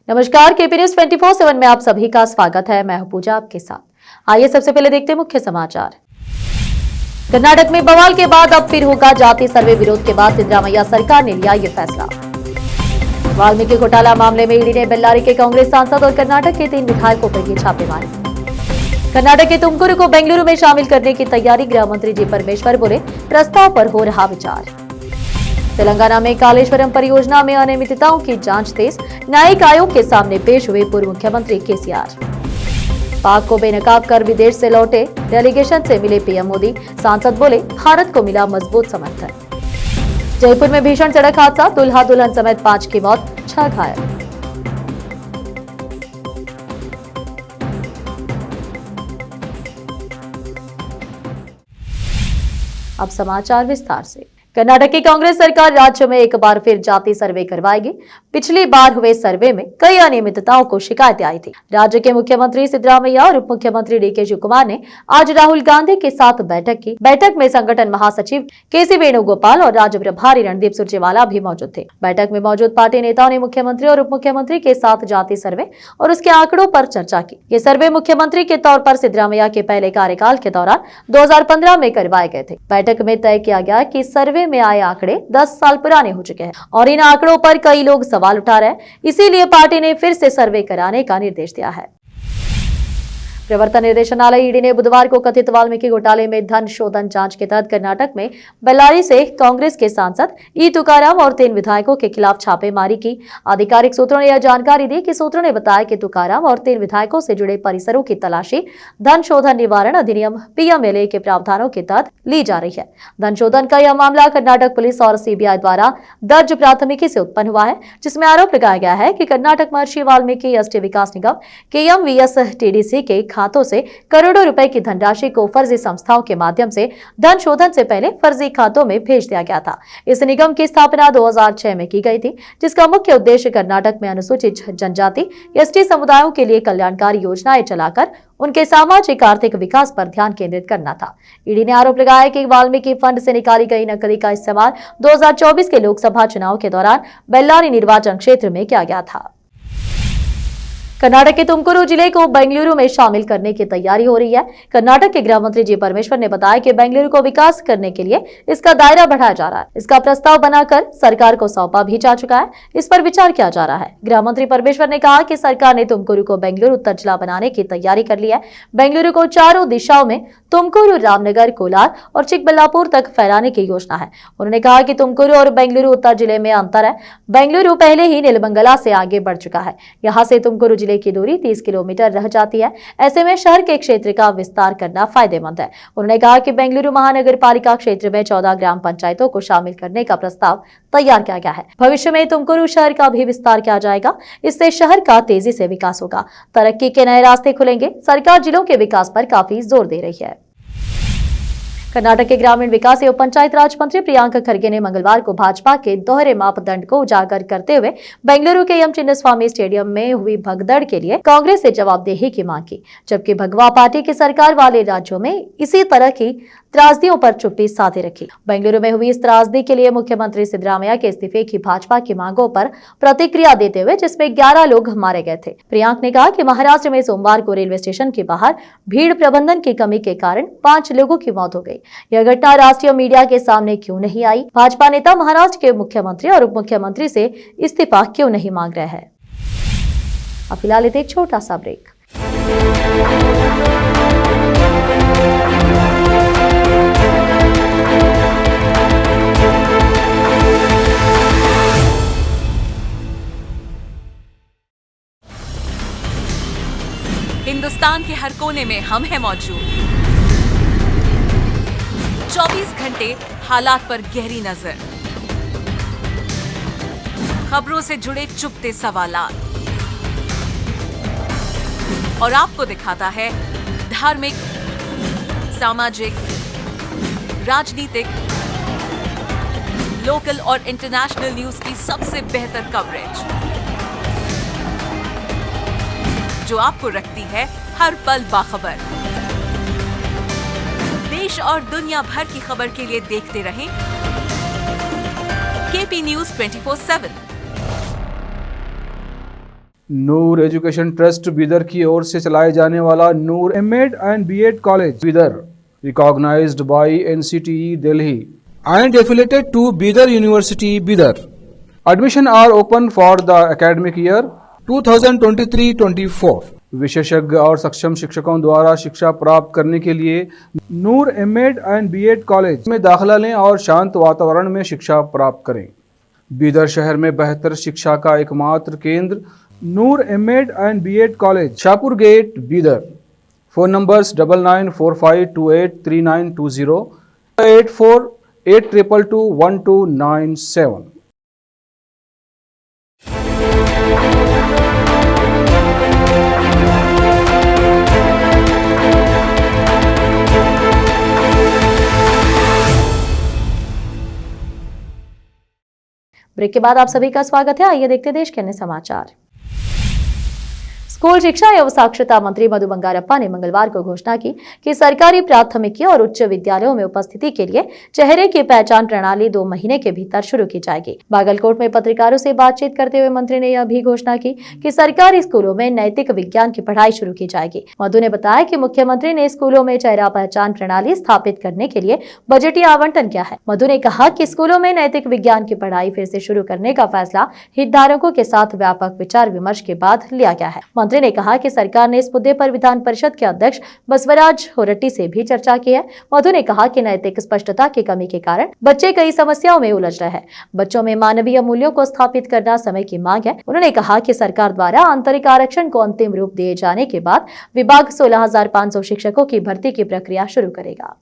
नमस्कार, KP news 24/7 में आप सभी का स्वागत है। मैं हूं पूजा आपके साथ। आइए सबसे पहले देखते हैं मुख्य समाचार। कर्नाटक में बवाल के बाद अब फिर होगा जाति सर्वे। विरोध के बाद सिद्धरामैया सरकार ने लिया ये फैसला। वाल्मीकि घोटाला मामले में ईडी ने बेल्लारी के कांग्रेस सांसद और कर्नाटक के 3 विधायकों पर किए छापेमारी। कर्नाटक के तुमकुरू को बेंगलुरु में शामिल करने की तैयारी। गृह मंत्री जी परमेश्वर बोले, प्रस्ताव पर हो रहा विचार। तेलंगाना में कालेश्वरम परियोजना में अनियमितताओं की जांच तेज। न्यायिक आयोग के सामने पेश हुए पूर्व मुख्यमंत्री केसीआर। पाक को बेनकाब कर विदेश से लौटे डेलीगेशन से मिले पीएम मोदी। सांसद बोले, भारत को मिला मजबूत समर्थन। जयपुर में भीषण सड़क हादसा, दूल्हा दुल्हन समेत 5 की मौत, 6 घायल। अब समाचार विस्तार से। कर्नाटक की कांग्रेस सरकार राज्य में एक बार फिर जाति सर्वे करवाएगी। पिछली बार हुए सर्वे में कई अनियमितताओं को शिकायतें आई थी। राज्य के मुख्यमंत्री सिद्धरामैया और उप मुख्यमंत्री डीके शिवकुमार ने आज राहुल गांधी के साथ बैठक की। बैठक में संगठन महासचिव केसी वेणुगोपाल और राज्य प्रभारी रणदीप सुरजेवाला भी मौजूद थे। बैठक में मौजूद पार्टी नेताओं ने मुख्यमंत्री और उप मुख्यमंत्री के साथ जाति सर्वे और उसके आंकड़ों पर चर्चा की। ये सर्वे मुख्यमंत्री के तौर पर सिद्धरामैया के पहले कार्यकाल के दौरान 2015 में करवाए गए थे। बैठक में तय किया गया कि सर्वे में आए आंकड़े 10 साल पुराने हो चुके हैं और इन आंकड़ों पर कई लोग सवाल उठा रहे हैं। इसीलिए पार्टी ने फिर से सर्वे कराने का निर्देश दिया है। प्रवर्तन निदेशालय ईडी ने बुधवार को कथित वाल्मीकि घोटाले में धन शोधन जांच के तहत कर्नाटक में बेल्लारी से कांग्रेस के सांसद ई तुकाराम और 3 विधायकों के खिलाफ छापेमारी की। आधिकारिक सूत्रों ने यह जानकारी दी कि सूत्रों ने बताया कि तुकाराम और 3 विधायकों से जुड़े परिसरों की तलाशी धन शोधन निवारण अधिनियम पीएमएलए के प्रावधानों के तहत ली जा रही है। धन शोधन का यह मामला कर्नाटक पुलिस और सीबीआई द्वारा दर्ज प्राथमिकी से उत्पन्न हुआ है, जिसमें आरोप लगाया गया है कि कर्नाटक महर्षि वाल्मीकि एसटी विकास निगम केएमवीएस-टीडीसी के खातों से करोड़ों रुपए की धनराशि को फर्जी संस्थाओं के माध्यम से धन शोधन से पहले फर्जी खातों में भेज दिया गया था। इस निगम की स्थापना 2006 में की गई थी, जिसका मुख्य उद्देश्य कर्नाटक में अनुसूचित जनजाति एसटी समुदायों के लिए कल्याणकारी योजनाएं चलाकर उनके सामाजिक आर्थिक विकास पर ध्यान केंद्रित करना था। ईडी ने आरोप लगाया कि वाल्मीकि फंड से निकाली गई नकदी का इस्तेमाल 2024 के लोकसभा चुनाव के दौरान बेल्लारी निर्वाचन क्षेत्र में किया गया था। कर्नाटक के तुमकुरू जिले को बेंगलुरु में शामिल करने की तैयारी हो रही है। कर्नाटक के गृह मंत्री जी परमेश्वर ने बताया कि बेंगलुरु को विकास करने के लिए इसका दायरा बढ़ाया जा रहा है। इसका प्रस्ताव बनाकर सरकार को सौंपा भी जा चुका है। इस पर विचार किया जा रहा है। गृह मंत्री परमेश्वर ने कहा कि सरकार ने तुमकुरू को बेंगलुरु उत्तर जिला बनाने की तैयारी कर ली है। बेंगलुरु को चारों दिशाओं में तुमकुरू, रामनगर, कोलार और चिकबल्लापुर तक फैलाने की योजना है। उन्होंने कहा कि तुमकुरू और बेंगलुरु उत्तर जिले में अंतर है। बेंगलुरु पहले ही नीलबंगला से आगे बढ़ चुका है। यहाँ से तुमकुरू जिले की दूरी 30 किलोमीटर रह जाती है। ऐसे में शहर के क्षेत्र का विस्तार करना फायदेमंद है। उन्होंने कहा कि बेंगलुरु महानगर पालिका क्षेत्र में 14 ग्राम पंचायतों को शामिल करने का प्रस्ताव तैयार किया गया है। भविष्य में तुमकुरू शहर का भी विस्तार किया जाएगा। इससे शहर का तेजी से विकास होगा, तरक्की के नए रास्ते खुलेंगे। सरकार जिलों के विकास पर काफी जोर दे रही है। कर्नाटक के ग्रामीण विकास एवं पंचायत राज मंत्री प्रियांक खरगे ने मंगलवार को भाजपा के दोहरे मापदंड को उजागर करते हुए बेंगलुरु के एम चिन्नस्वामी स्टेडियम में हुई भगदड़ के लिए कांग्रेस से जवाबदेही की मांग की, जबकि भगवा पार्टी की सरकार वाले राज्यों में इसी तरह की त्रासदियों पर चुप्पी साधे रखी। बेंगलुरु में हुई इस त्रासदी के लिए मुख्यमंत्री सिद्धरामैया के इस्तीफे की भाजपा की मांगों पर प्रतिक्रिया देते हुए, जिसमें 11 लोग मारे गए थे। प्रियांक ने कहा कि महाराष्ट्र में सोमवार को रेलवे स्टेशन के बाहर भीड़ प्रबंधन की कमी के कारण 5 लोगों की मौत हो गई। यह घटना राष्ट्रीय मीडिया के सामने क्यों नहीं आई? भाजपा नेता महाराष्ट्र के मुख्यमंत्री और उप मुख्यमंत्री से इस्तीफा क्यों नहीं मांग रहे हैं? अब फिलहाल एक छोटा सा ब्रेक। हिंदुस्तान के हर कोने में हम हैं मौजूद। 24 घंटे हालात पर गहरी नजर, खबरों से जुड़े चुपते सवालात और आपको दिखाता है धार्मिक, सामाजिक, राजनीतिक, लोकल और इंटरनेशनल न्यूज की सबसे बेहतर कवरेज, जो आपको रखती है हर पल बाखबर। देश और दुनिया भर की खबर के लिए देखते रहें KP news 24/7। Noor education trust Bidar की ओर से चलाए जाने वाला Noor MEd and BEd college Bidar, recognised by NCTE Delhi and affiliated to Bidar University, Bidar. Admission are open for the academic year 2023-24. विशेषज्ञ और सक्षम शिक्षकों द्वारा शिक्षा प्राप्त करने के लिए नूर एमएड एंड बीएड कॉलेज में दाखिला लें और शांत वातावरण में शिक्षा प्राप्त करें। बीदर शहर में बेहतर शिक्षा का एकमात्र केंद्र Noor MEd and BEd college, Shahpur gate, Bidar. Phone numbers 9945283920, 8482221297। Break के बाद आप सभी का स्वागत है। आइए देखते हैं देश के अन्य समाचार। स्कूल शिक्षा एवं साक्षरता मंत्री मधु बंगारप्पा ने मंगलवार को घोषणा की कि सरकारी प्राथमिकी और उच्च विद्यालयों में उपस्थिति के लिए चेहरे की पहचान प्रणाली 2 महीने के भीतर शुरू की जाएगी। बागलकोट में पत्रकारों से बातचीत करते हुए मंत्री ने यह भी घोषणा की कि सरकारी स्कूलों में नैतिक विज्ञान की पढ़ाई शुरू की जाएगी। मधु ने बताया कि मुख्यमंत्री ने स्कूलों में चेहरा पहचान प्रणाली स्थापित करने के लिए बजटीय आवंटन किया है। मधु ने कहा कि स्कूलों में नैतिक विज्ञान की पढ़ाई फिर से शुरू करने का फैसला हितधारकों के साथ व्यापक विचार विमर्श के बाद लिया गया है। मंत्री ने कहा कि सरकार ने इस मुद्दे पर विधान परिषद के अध्यक्ष बसवराज होरट्टी से भी चर्चा की है। मधु ने कहा कि नैतिक स्पष्टता की कमी के कारण बच्चे कई समस्याओं में उलझ रहे हैं। बच्चों में मानवीय मूल्यों को स्थापित करना समय की मांग है। उन्होंने कहा कि सरकार द्वारा आंतरिक आरक्षण को अंतिम रूप दिए जाने के बाद विभाग 16,500 शिक्षकों की भर्ती की प्रक्रिया शुरू करेगा।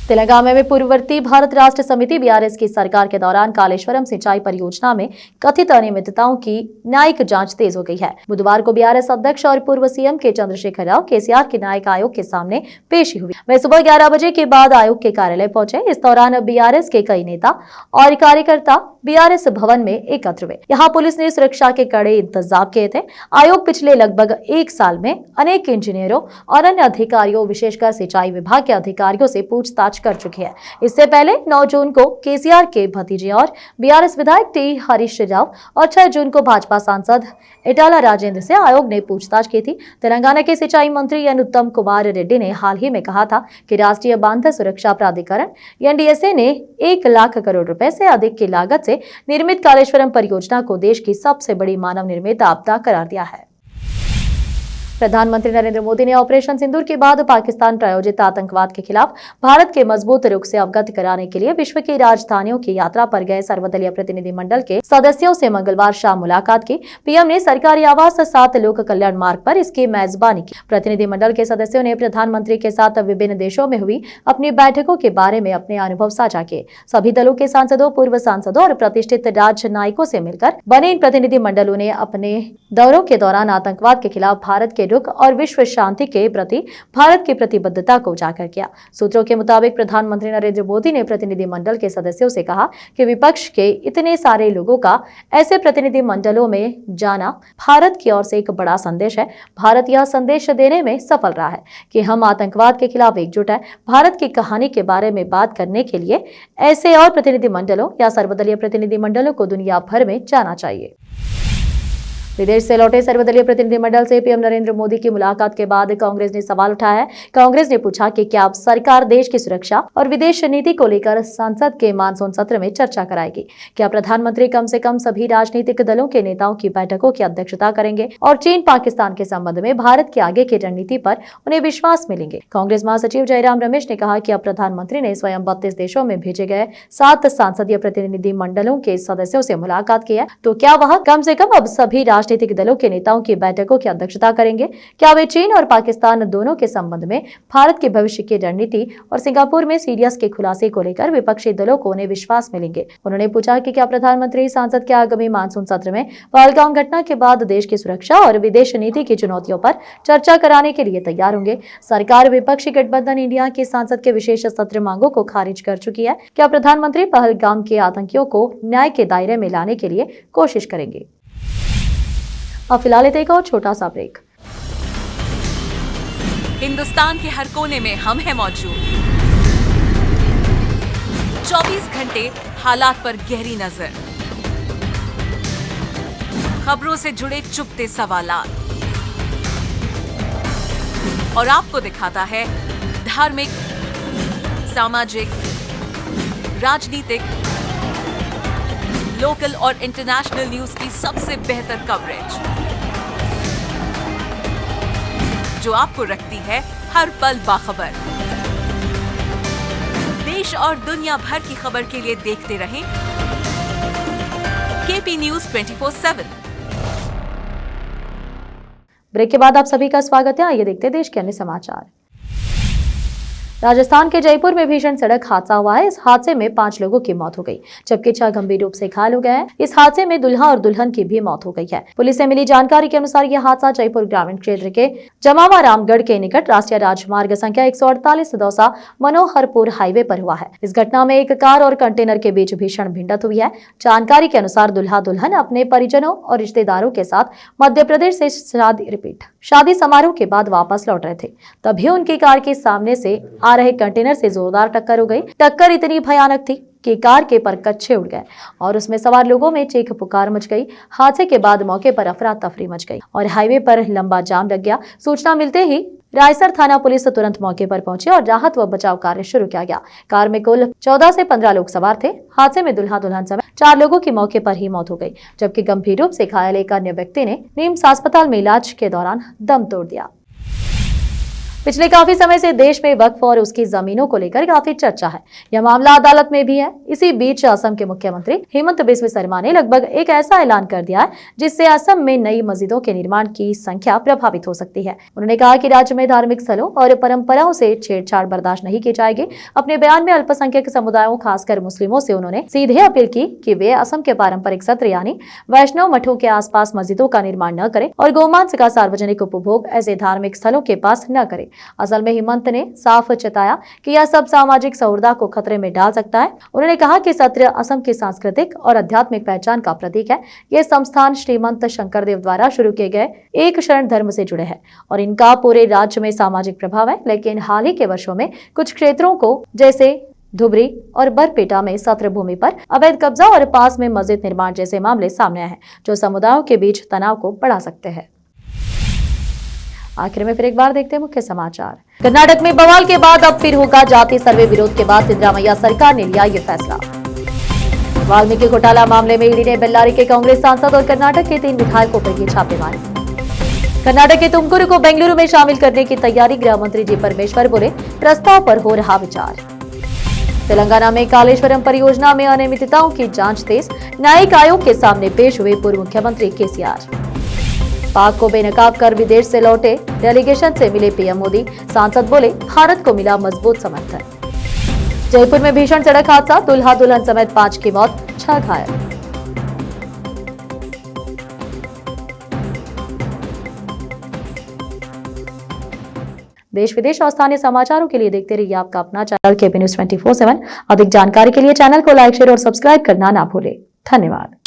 तेलंगाना में पूर्ववर्ती भारत राष्ट्र समिति बीआरएस की सरकार के दौरान कालेश्वरम सिंचाई परियोजना में कथित अनियमितताओं की न्यायिक जांच तेज हो गई है। बुधवार को बीआरएस अध्यक्ष और पूर्व सीएम के चंद्रशेखर राव केसीआर के न्यायिक आयोग के सामने पेशी हुई। वे सुबह 11 बजे के बाद आयोग के कार्यालय पहुंचे। इस दौरान बीआरएस के कई नेता और कार्यकर्ता बीआरएस भवन में एकत्र हुए। यहाँ पुलिस ने सुरक्षा के कड़े इंतजाम किए थे। आयोग पिछले लगभग 1 साल में अनेक इंजीनियरों और अन्य अधिकारियों, विशेषकर सिंचाई विभाग के अधिकारियों से पूछताछ कर चुकी है। इससे पहले 9 जून को केसीआर के भतीजे और बीआरएस विधायक टी हरीश राव और 6 जून को भाजपा सांसद इटाला राजेंद्र से आयोग ने पूछताछ की थी। तेलंगाना के सिंचाई मंत्री एन उत्तम कुमार रेड्डी ने हाल ही में कहा था कि राष्ट्रीय बांध सुरक्षा प्राधिकरण एनडीएसए ने 1 लाख करोड़ रुपए से अधिक की लागत से निर्मित कालेश्वरम परियोजना को देश की सबसे बड़ी मानव निर्मित आपदा करार दिया है। प्रधानमंत्री नरेंद्र मोदी ने ऑपरेशन सिंदूर के बाद पाकिस्तान प्रायोजित आतंकवाद के खिलाफ भारत के मजबूत रुख से अवगत कराने के लिए विश्व की राजधानियों की यात्रा पर गए सर्वदलीय प्रतिनिधिमंडल के सदस्यों से मंगलवार शाम मुलाकात की। पीएम ने सरकारी आवास 7 लोक कल्याण मार्ग पर इसकी मेजबानी की। प्रतिनिधिमंडल के सदस्यों ने प्रधानमंत्री के साथ विभिन्न देशों में हुई अपनी बैठकों के बारे में अपने अनुभव साझा किए। सभी दलों के सांसदों, पूर्व सांसदों और प्रतिष्ठित राजनयिकों से मिलकर बने इन प्रतिनिधिमंडलों ने अपने दौरों के दौरान आतंकवाद के खिलाफ भारत के रुख और विश्व शांति के प्रति भारत की प्रतिबद्धता को उजागर किया। सूत्रों के मुताबिक प्रधानमंत्री नरेंद्र मोदी ने प्रतिनिधिमंडल के सदस्यों से कहा कि विपक्ष के इतने सारे लोगों का ऐसे प्रतिनिधिमंडलों में जाना भारत की ओर से एक बड़ा संदेश है। भारत यह संदेश देने में सफल रहा है कि हम आतंकवाद के खिलाफ एकजुट है। भारत की कहानी के बारे में बात करने के लिए ऐसे और प्रतिनिधिमंडलों या सर्वदलीय प्रतिनिधिमंडलों को दुनिया भर में जाना चाहिए। विदेश से लौटे सर्वदलीय प्रतिनिधिमंडल से पीएम नरेंद्र मोदी की मुलाकात के बाद कांग्रेस ने सवाल उठाया है। कांग्रेस ने पूछा कि क्या अब सरकार देश की सुरक्षा और विदेश नीति को लेकर संसद के मानसून सत्र में चर्चा कराएगी? क्या प्रधानमंत्री कम से कम सभी राजनीतिक दलों के नेताओं की बैठकों की अध्यक्षता करेंगे और चीन पाकिस्तान के संबंध में भारत की आगे की रणनीति पर उन्हें विश्वास मिलेंगे? कांग्रेस महासचिव जयराम रमेश ने कहा कि अब प्रधानमंत्री ने स्वयं 32 देशों में भेजे गए 7 संसदीय प्रतिनिधिमंडलों के सदस्यों से मुलाकात की है, तो क्या वह कम से कम अब सभी राजनीतिक दलों के नेताओं की बैठकों की अध्यक्षता करेंगे? क्या वे चीन और पाकिस्तान दोनों के संबंध में भारत के भविष्य की रणनीति और सिंगापुर में सीरियस के खुलासे को लेकर विपक्षी दलों को उन्हें विश्वास मिलेंगे? उन्होंने पूछा कि क्या प्रधानमंत्री संसद के आगामी मानसून सत्र में पहलगाम घटना के बाद देश की सुरक्षा और विदेश नीति की चुनौतियों पर चर्चा कराने के लिए तैयार होंगे? सरकार विपक्षी गठबंधन इंडिया की संसद के विशेष सत्र मांगों को खारिज कर चुकी है। क्या प्रधानमंत्री पहलगाम के आतंकियों को न्याय के दायरे में लाने के लिए कोशिश करेंगे? अब फिलहाल एक और छोटा सा ब्रेक। हिंदुस्तान के हर कोने में हम हैं मौजूद। 24 घंटे हालात पर गहरी नजर, खबरों से जुड़े चुपते सवालात और आपको दिखाता है धार्मिक, सामाजिक, राजनीतिक, लोकल और इंटरनेशनल न्यूज की सबसे बेहतर कवरेज जो आपको रखती है हर पल बाखबर। देश और दुनिया भर की खबर के लिए देखते रहें केपी न्यूज 24/7। ब्रेक के बाद आप सभी का स्वागत है। आइए देखते हैं देश के अन्य समाचार। राजस्थान के जयपुर में भीषण सड़क हादसा हुआ है। इस हादसे में 5 लोगों की मौत हो गई, जबकि 6 गंभीर रूप से घायल हो गए हैं। इस हादसे में दुल्हा और दुल्हन की भी मौत हो गई है। पुलिस से मिली जानकारी के अनुसार यह हादसा जयपुर ग्रामीण क्षेत्र के जमावा रामगढ़ के निकट राष्ट्रीय राजमार्ग संख्या 148 दौसा मनोहरपुर हाईवे पर हुआ है। इस घटना में एक कार और कंटेनर के बीच भीषण भिड़ंत हुई है। जानकारी के अनुसार दुल्हा दुल्हन अपने परिजनों और रिश्तेदारों के साथ मध्य प्रदेश से शादी समारोह के बाद वापस लौट रहे थे। तभी उनकी कार के सामने से आ रहे कंटेनर से जोरदार टक्कर हो गई। टक्कर इतनी भयानक थी कि कार के परकच्चे उड़ गए और उसमें सवार लोगों में चीख पुकार मच गई। हादसे के बाद मौके पर अफरा तफरी मच गई और हाईवे पर लंबा जाम लग गया। सूचना मिलते ही रायसर थाना पुलिस तुरंत मौके पर पहुंची और राहत व बचाव कार्य शुरू किया गया। कार में कुल 14 से 15 लोग सवार थे। हादसे में दुल्हा दुल्हन समेत 4 लोगों की मौके पर ही मौत हो गई, जबकि गंभीर रूप से घायल एक अन्य व्यक्ति ने निम्स अस्पताल में इलाज के दौरान दम तोड़ दिया। पिछले काफी समय से देश में वक्फ और उसकी जमीनों को लेकर काफी चर्चा है। यह मामला अदालत में भी है। इसी बीच असम के मुख्यमंत्री हेमंत बिस्व शर्मा ने लगभग एक ऐसा ऐलान कर दिया है जिससे असम में नई मस्जिदों के निर्माण की संख्या प्रभावित हो सकती है। उन्होंने कहा कि राज्य में धार्मिक स्थलों और परंपराओं से छेड़छाड़ बर्दाश्त नहीं की जाएगी। अपने बयान में अल्पसंख्यक समुदायों खासकर मुस्लिमों से उन्होंने सीधे अपील की कि वे असम के पारंपरिक सत्र यानी वैष्णव मठों के आसपास मस्जिदों का निर्माण न करें और गोमांस का सार्वजनिक उपभोग ऐसे धार्मिक स्थलों के पास न करें। असल में हेमंत ने साफ चेताया कि यह सब सामाजिक सौहार्द को खतरे में डाल सकता है। उन्होंने कहा कि सत्र असम की सांस्कृतिक और आध्यात्मिक पहचान का प्रतीक है। ये संस्थान श्रीमंत शंकरदेव द्वारा शुरू किए गए एक शरण धर्म से जुड़े हैं और इनका पूरे राज्य में सामाजिक प्रभाव है। लेकिन हाल ही के वर्षों में कुछ क्षेत्रों को जैसे धुबरी और बरपेटा में सत्र भूमि पर अवैध कब्जा और पास में मस्जिद निर्माण जैसे मामले सामने आए हैं जो समुदायों के बीच तनाव को बढ़ा सकते हैं। आखिर में फिर एक बार देखते हैं मुख्य समाचार। कर्नाटक में बवाल के बाद अब फिर होगा जाति सर्वे। विरोध के बाद सिद्धरामैया सरकार ने लिया ये फैसला। वाल्मीकि घोटाला मामले में ईडी ने बेल्लारी के कांग्रेस सांसद और कर्नाटक के 3 विधायकों पर की छापेमारी। कर्नाटक के तुमकुरू को बेंगलुरु में शामिल करने की तैयारी। गृह मंत्री जी परमेश्वर बोले प्रस्ताव पर हो रहा विचार। तेलंगाना में कालेश्वरम परियोजना में अनियमितताओं की जांच तेज। न्यायिक आयोग के सामने पेश हुए पूर्व मुख्यमंत्री केसीआर। पाक को बेनकाब कर विदेश से लौटे डेलीगेशन से मिले पीएम मोदी। सांसद बोले भारत को मिला मजबूत समर्थन। जयपुर में भीषण सड़क हादसा, दुल्हा दुल्हन समेत 5 की मौत, 6 घायल। देश विदेश और स्थानीय समाचारों के लिए देखते रहिए आपका अपना चैनल केपी न्यूज 24/7। अधिक जानकारी के लिए चैनल को लाइक, शेयर और सब्सक्राइब करना ना भूलें। धन्यवाद।